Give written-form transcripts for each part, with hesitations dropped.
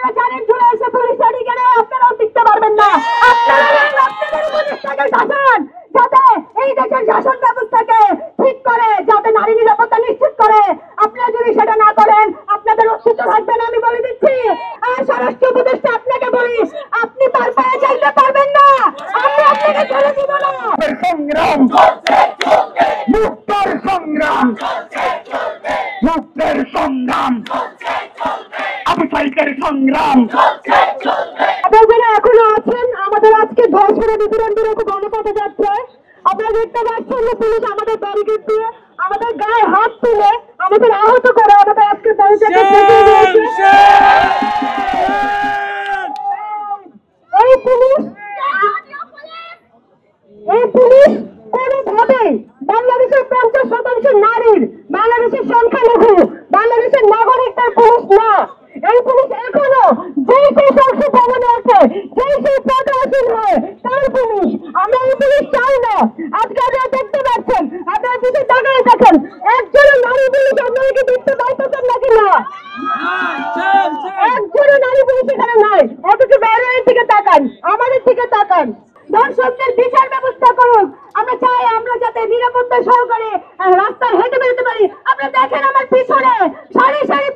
আপনারা জানেন জুলাই এসে পুলিশ গাড়ি কেন আপনারাও টিকতে পারবেন না। আপনারা আপনাদের উপদেষ্টাকে শাসন যাতে এই দেশের শাসন ব্যবস্থাকে ঠিক করে, যাতে নারী নিরাপত্তা নিশ্চিত করে। আপনারা যদি সেটা না করেন আপনাদের অস্তিত্ব থাকবে না, আমি বলে দিচ্ছি। আর স্বরাষ্ট্র উপদেষ্টা আপনাকে বলি, আপনি পার পায়ে চাইতে পারবেন না, আমরা আপনাকে ছেড়ে দিব না। সংগ্রাম মুক্তের সংগ্রাম, মুক্তের সংগ্রাম, আবসাইকের সংগ্রাম। আপনারা এখনো আছেন, আমাদের আজকে ধর্ষণের বিতরণ গণপথে যাচ্ছে। আপনারা দেখতে পাচ্ছেন পুলিশ আমাদের ব্যারিকেড দিয়ে আমাদের গায়ে হাত তুলে আমাদের আহত করে আমাদের আজকে এই পুলিশ কোনোভাবেই বাংলাদেশের 50% নারীর, বাংলাদেশের সংখ্যালঘু, বাংলাদেশের নাগরিকদের পুলিশ না। এই পুলিশ এখনো যেই সেই সংসদ ভবনে আছে, যেই সেই পদে আসীন হয় তার পুলিশ। আমরা এই পুলিশ চাই না। আজকে আপনারা দেখতে পাচ্ছেন, আপনারা কিছু তাকায় দেখেন, একজনের নারী পুলিশ আপনাদেরকে দেখতে পাইতেছেন নাকি না? একজনের নারী পুলিশ এখানে নাই, অথচ বাইরের দিকে তাকান, আমাদের দিকে তাকান। দর্শকদের বিচার ব্যবস্থা করুন। আমরা চাই আমরা যাতে নিরাপত্তা সহকারে রাস্তায় হেঁটে বেরোতে পারি। আপনারা দেখেন আমার পিছনে সারি সারি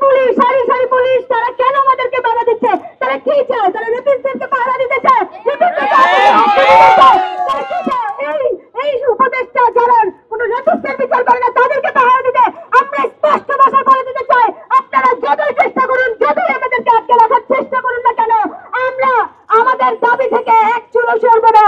পুলিশ, তারা কেন আমাদেরকে বাধা দিচ্ছে? তারা কি চায়? তারা রেপিস্টদেরকে পাহারা দিতে চায়। এই উপদেষ্টা যারা কোনো রেপিস্টের বিচার করে না তাদেরকে পাহারা দিতে আমরা স্পষ্ট ভাষায় বলে দিতে চাই, আপনারা যতই চেষ্টা করুন, যতই আমাদেরকে আটকে রাখার চেষ্টা করুন না কেন, আমরা আমাদের দাবি থেকে এক চুলো সরবো না।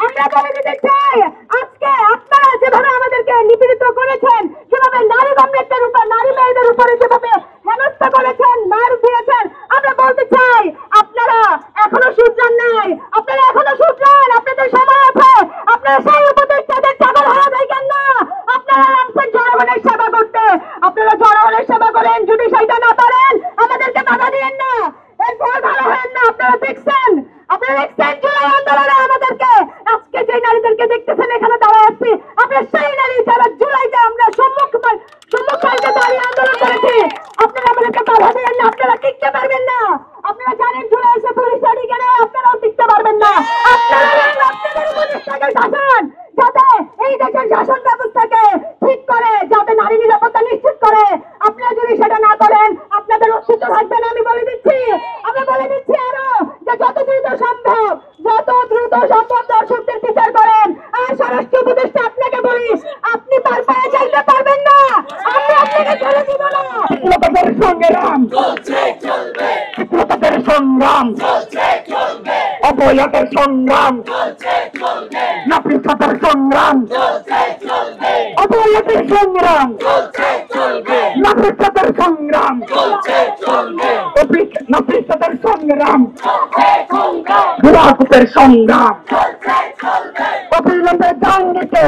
আমরা বলে দিতে চাই, আজকে আপনারা যেভাবে আমাদেরকে নিপীড়িত করেছেন, যেভাবে নারী কমরেডদের উপর, নারী মেয়েদের উপরে যেভাবে হেনস্থা করেছেন, মার দিয়েছেন, আমরা বলতে চাই আপনারা এখনো শুধরান নাই, আপনারা এখনো শুধরান, আপনাদের সময় আছে। আপনারা সেই উপদেষ্টাদের চাকর হওয়া দেখেন না। আপনারা আসছেন জনগণের সেবা করতে, আপনারা জনগণের সেবা করেন। যদি সেইটা না পারেন আমাদেরকে বাধা দিয়েন না, এরপর ভালো হবেন না। আপনারা দেখছেন জুলাই আন্দোলনে আমাদেরকে আজকে যে নারীদেরকে দেখতেছেন এখানে দাঁড়ায় আসছি, আমরা সেই নারী যারা জুলাইতে আমরা সম্মুখ দাঁড়িয়ে আন্দোলন করেছি। আপনারা আমাদেরকে বাধা দিয়েন না, আপনারা টিকতে পারবেন না। আপনারা জানেন জুলাই এসে পুলিশ গাড়ি কেন আপনারাও টিকতে পারবেন না। আপনারা আপনাদের উপদেষ্টাকে শাসন যাতে এই দেশের শাসন ব্যবস্থাকে ঠিক করে, যাতে নারী নিরাপত্তা নিশ্চিত করে। আপনারা যদি সেটা না করেন আপনাদের অস্তিত্ব থাকবে না, আমি বলে দিচ্ছি। আমরা বলে দিচ্ছি আরো যে যত দ্রুত সম্ভব দর্শকদের বিচার করেন। আর স্বরাষ্ট্র উপদেষ্টা আপনাকে বলি, আপনি পার পায়ে চাইতে পারবেন না, আমরা আপনাকে ছেড়ে দিব না। বিপ্লবীদের সংগ্রাম বিপ্লবীদের সংগ্রাম, অবৈধের সংগ্রাম, নাপিতের সংগ্রাম, অবৈধের সংগ্রাম, নাপিতের সংগ্রাম, নাপিতের সংগ্রাম, রাজপুতের সংগ্রাম, অবিলম্বে জান দিতে